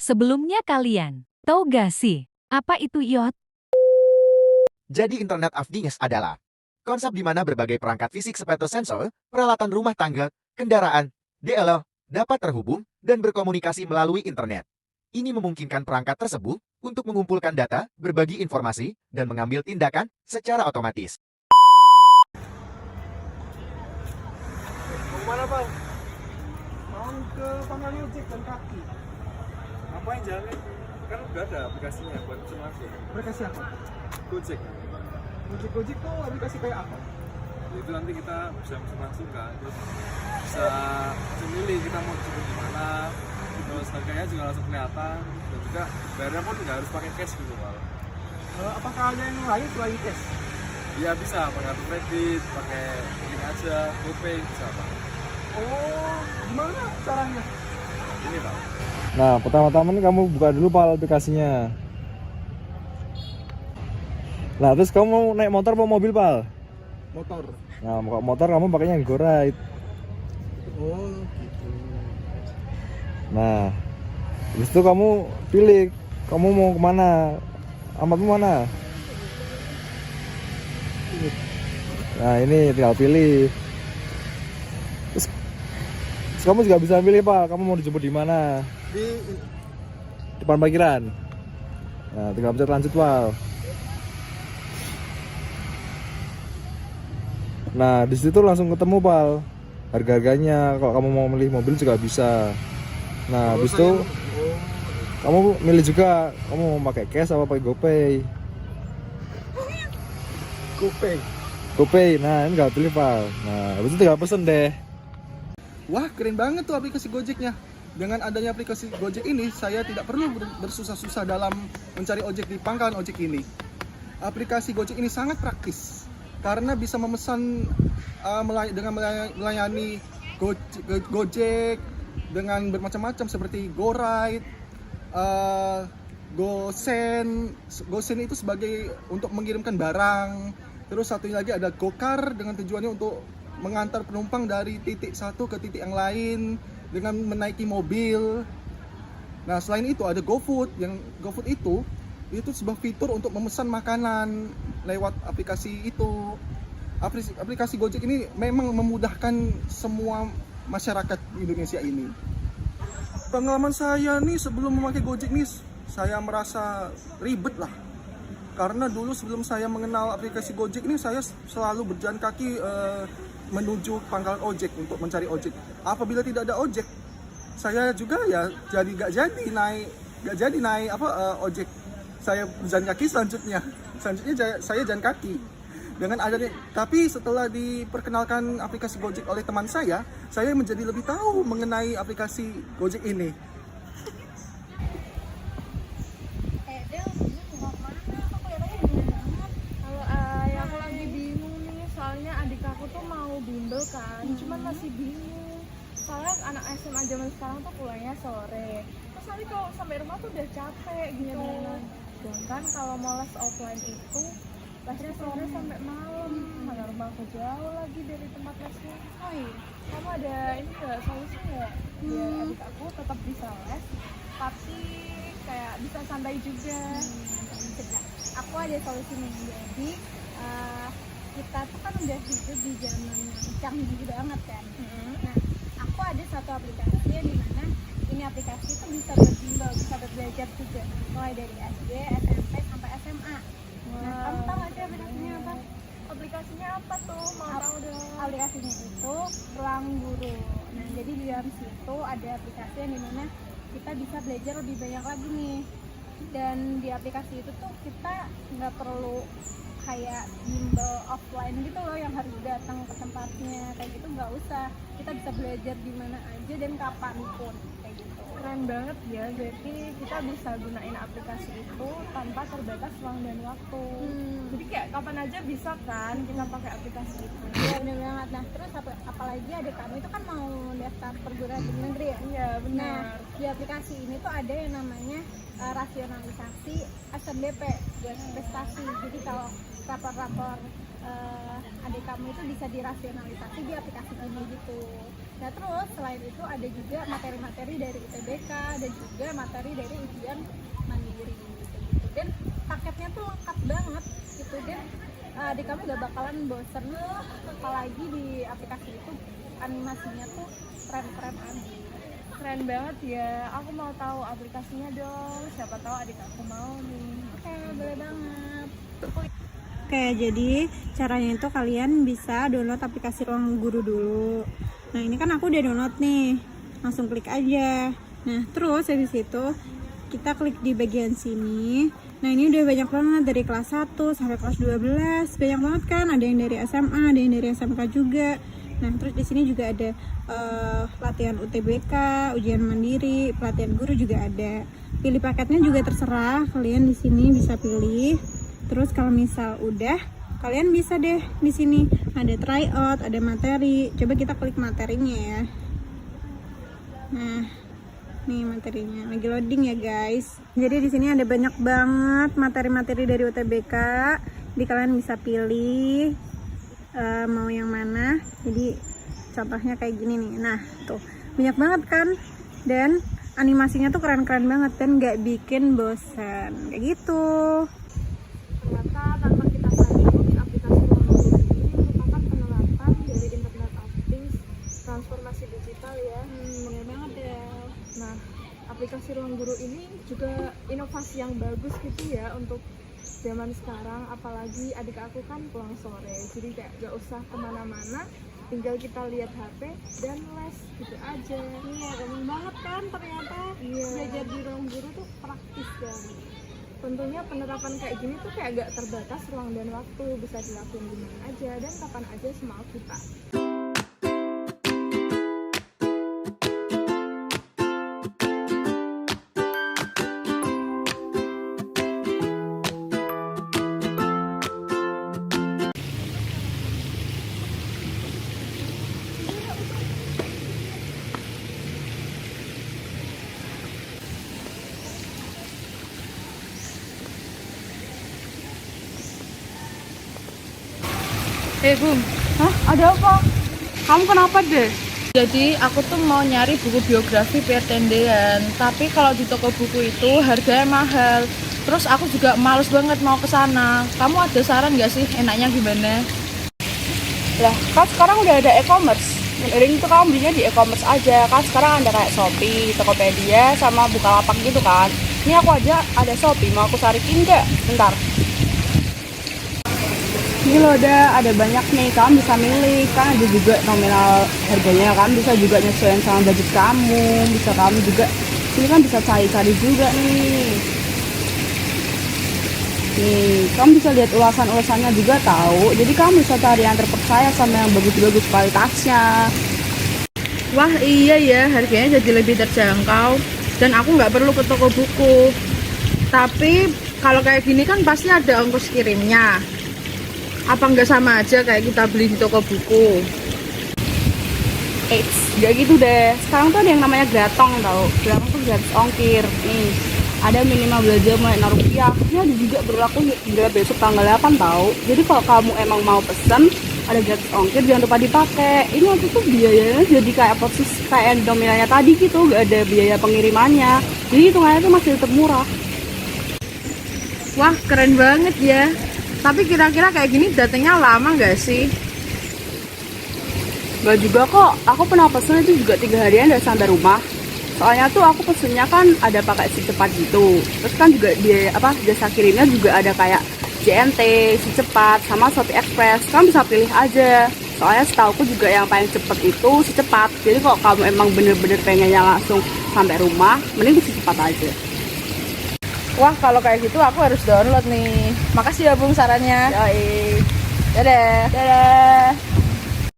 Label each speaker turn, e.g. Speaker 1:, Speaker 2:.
Speaker 1: Sebelumnya kalian tahu gak sih apa itu IoT?
Speaker 2: Jadi Internet of Things adalah konsep di mana berbagai perangkat fisik seperti sensor, peralatan rumah tangga, kendaraan, DLL, dapat terhubung dan berkomunikasi melalui internet. Ini memungkinkan perangkat tersebut untuk mengumpulkan data, berbagi informasi, dan mengambil tindakan secara otomatis.
Speaker 3: Mau kemana, Bang? Mau ke pangkal ojek dan kaki.
Speaker 4: Ngapain jalan? Kan udah ada aplikasinya buat pesen langsung.
Speaker 3: Aplikasi apa?
Speaker 4: Gojek.
Speaker 3: Gojek tuh aplikasi kayak apa?
Speaker 4: Itu nanti kita bisa pesen langsung kan, terus bisa memilih kita mau jemput di mana, terus harganya juga langsung kelihatan, dan juga bayarnya pun nggak harus pakai cash gitu Pak.
Speaker 3: Apakah ada yang lain selain cash?
Speaker 4: Iya bisa pakai kartu kredit, pakai link aja, GoPay bisa Pak.
Speaker 3: Oh, gimana caranya?
Speaker 4: Ini Pak.
Speaker 5: Nah, pertama-tama nih kamu buka dulu Pal aplikasinya. Nah, terus kamu mau naik motor apa mobil, Pal?
Speaker 3: Motor.
Speaker 5: Nah, kalau motor kamu pakainya yang GoRide.
Speaker 3: Oh, gitu.
Speaker 5: Nah, habis itu kamu pilih kamu mau kemana, alamatmu mana. Nah, ini tinggal pilih. Terus kamu juga bisa pilih Pak, kamu mau dijemput di mana?
Speaker 3: Di
Speaker 5: Depan parkiran. Nah, tinggal pencet lanjut Pal. Nah, di situ langsung ketemu Pal harga-harganya. Kalau kamu mau milih mobil juga bisa. Nah, habis itu kamu milih juga kamu mau pakai cash apa pakai GoPay.
Speaker 3: GoPay.
Speaker 5: GoPay. Nah, ini nggak pilih Pal. Nah, habis itu tinggal pesen deh.
Speaker 3: Wah, keren banget tuh aplikasi Gojeknya. Dengan adanya aplikasi Gojek ini, saya tidak perlu bersusah-susah dalam mencari ojek di pangkalan ojek ini. Aplikasi Gojek ini sangat praktis karena bisa memesan dengan melayani Gojek dengan bermacam-macam seperti GoRide, GoSend. GoSend itu sebagai untuk mengirimkan barang. Terus satunya lagi ada GoCar dengan tujuannya untuk mengantar penumpang dari titik satu ke titik yang lain dengan menaiki mobil. Nah, selain itu ada GoFood. Yang GoFood itu sebuah fitur untuk memesan makanan lewat aplikasi itu. Aplikasi Gojek ini memang memudahkan semua masyarakat di Indonesia ini. Pengalaman saya nih sebelum memakai Gojek nih, saya merasa ribet lah. Karena dulu sebelum saya mengenal aplikasi Gojek ini, saya selalu berjalan kaki menuju pangkalan ojek untuk mencari ojek. Apabila tidak ada ojek, saya juga ya gak jadi naik ojek. Saya berjalan kaki selanjutnya saya jalan kaki. Dengan adanya, tapi setelah diperkenalkan aplikasi Gojek oleh teman saya menjadi lebih tahu mengenai aplikasi Gojek ini.
Speaker 6: Bimbel kan, cuman masih bingung soalnya anak SMA zaman sekarang tuh pulangnya sore, terus nanti kalau sampai rumah tuh udah capek gitu. Sedangkan kalau moles offline itu lesnya sore sampai malam, mana rumah aku jauh lagi dari tempat lesnya. Oh iya, kamu ada ini nggak solusi nggak biar adik aku tetap bisa les tapi kayak bisa santai juga?
Speaker 7: Aku ada solusi nih. Jadi kita tuh kan udah hidup di zaman yang canggih banget kan. Nah, aku ada satu aplikasi yang dimana ini aplikasi itu bisa berbimbel, bisa belajar juga, mulai dari SD, SMP sampai SMA. Nah, kamu tahu nggak sih aplikasinya apa?
Speaker 6: Aplikasinya apa tuh? Mau tahu dong.
Speaker 7: Aplikasinya itu Ruang Guru. Nah, jadi di dalam situ ada aplikasi yang dimana kita bisa belajar lebih banyak lagi nih. Dan di aplikasi itu tuh kita nggak perlu kayak bimbel offline gitu loh yang harus datang ke tempatnya, kayak gitu nggak usah. Kita bisa belajar di mana aja dan kapanpun kayak gitu.
Speaker 6: Keren banget ya, berarti kita bisa gunain aplikasi itu tanpa terbatas ruang dan waktu. Jadi kayak kapan aja bisa kan kita pakai aplikasi itu.
Speaker 7: Iya bener banget. Nah terus apalagi adik kamu itu kan mau daftar perguruan tinggi negeri ya?
Speaker 6: Iya benar.
Speaker 7: Nah di aplikasi ini tuh ada yang namanya rasionalisasi SNBP buat prestasi. Jadi kalau rapor-rapor adik kamu itu bisa dirasionalisasi di aplikasi ini gitu. Nah terus selain itu ada juga materi-materi dari UTBK dan juga materi dari ujian mandiri gitu. Dan paketnya tuh lengkap banget gitu, dan adik kami gak bakalan bosen, apalagi di aplikasi itu animasinya tuh keren-keren abis.
Speaker 6: Keren banget ya, aku mau tahu aplikasinya dong, siapa tahu adik aku mau nih.
Speaker 7: Oke, boleh banget.
Speaker 8: Oke, jadi caranya itu kalian bisa download aplikasi Ruang Guru dulu. Nah, ini kan aku udah download nih. Langsung klik aja. Nah, terus habis itu kita klik di bagian sini. Nah, ini udah banyak banget dari kelas 1 sampai kelas 12. Banyak banget kan? Ada yang dari SMA, ada yang dari SMK juga. Nah, terus di sini juga ada latihan UTBK, ujian mandiri, pelatihan guru juga ada. Pilih paketnya juga terserah. Kalian di sini bisa pilih. Terus kalau misal udah, kalian bisa deh di sini ada tryout, ada materi. Coba kita klik materinya ya. Nah, nih materinya lagi loading ya guys. Jadi di sini ada banyak banget materi-materi dari UTBK. Jadi kalian bisa pilih mau yang mana. Jadi contohnya kayak gini nih. Nah, tuh banyak banget kan. Dan animasinya tuh keren-keren banget dan nggak bikin bosan. Kayak gitu.
Speaker 6: Ternyata tanpa kita sadari, aplikasi Ruang Guru ini merupakan penerapan dari Internet of Things, transformasi digital ya.
Speaker 7: Bener banget ya.
Speaker 6: Nah, aplikasi Ruang Guru ini juga inovasi yang bagus gitu ya untuk zaman sekarang, apalagi adik aku kan pulang sore, jadi kayak gak usah kemana-mana, tinggal kita lihat HP dan les gitu aja.
Speaker 7: Iya, gampang banget kan ternyata.
Speaker 6: Iya.
Speaker 7: Belajar di Ruang Guru tuh praktis banget.
Speaker 6: Tentunya penerapan kayak gini tuh kayak gak terbatas ruang dan waktu, bisa dilakuin di mana aja dan kapan aja semau kita.
Speaker 9: Bum,
Speaker 10: Hah? Ada apa? Kamu kenapa deh?
Speaker 9: jadi aku tuh mau nyari buku biografi Pierre Tendean, tapi kalau di toko buku itu harganya mahal. Terus aku juga males banget mau ke sana. Kamu ada saran nggak sih enaknya gimana?
Speaker 10: Lah, kan sekarang udah ada e-commerce. Mending itu kamu belinya di e-commerce aja. Kan sekarang ada kayak Shopee, Tokopedia, sama Bukalapak gitu kan. Ini aku aja ada Shopee, mau aku sarikin nggak? Bentar. Ini loh, ada banyak nih, kamu bisa milih. Kan ada juga nominal harganya, kamu bisa juga nyesuaiin sama budget kamu. Bisa kamu juga, ini kan bisa cari-cari juga nih. Nih, kamu bisa lihat ulasan-ulasannya juga tahu. Jadi kamu bisa cari yang terpercaya sama yang bagus-bagus kualitasnya.
Speaker 9: Wah iya ya, harganya jadi lebih terjangkau. Dan aku nggak perlu ke toko buku. Tapi kalau kayak gini kan pasti ada ongkos kirimnya. Apa nggak sama aja kayak kita beli di toko buku?
Speaker 10: Gak gitu deh. Sekarang tuh ada yang namanya gratong tau. Gratong tuh gratis ongkir. Nih, ada minimal belanja mulai Rp6. Ini ada juga berlaku hingga besok tanggal 8 tau. Jadi kalau kamu emang mau pesen, ada gratis ongkir, jangan lupa dipakai. Ini waktu itu biayanya jadi kayak posisi kayak nominalnya tadi gitu, gak ada biaya pengirimannya. Jadi hitungannya tuh masih tetap murah.
Speaker 9: Wah keren banget ya. Tapi kira-kira kayak gini datangnya lama nggak sih?
Speaker 10: Gak juga kok, aku pernah pesen itu juga 3 harian udah sampai rumah. Soalnya tuh aku pesennya kan ada pakai si cepat gitu. Terus kan juga dia jasa kirimnya juga ada kayak JNT, si cepat, sama Shopee Express. Kamu bisa pilih aja. Soalnya setauku juga yang paling cepet itu si cepat. Jadi kalau kamu emang bener-bener pengennya langsung sampai rumah, mending si cepat aja.
Speaker 9: Wah kalau kayak gitu aku harus download nih. Makasih ya Bung sarannya.
Speaker 10: Yoi.
Speaker 9: Dadah.
Speaker 10: Dadah.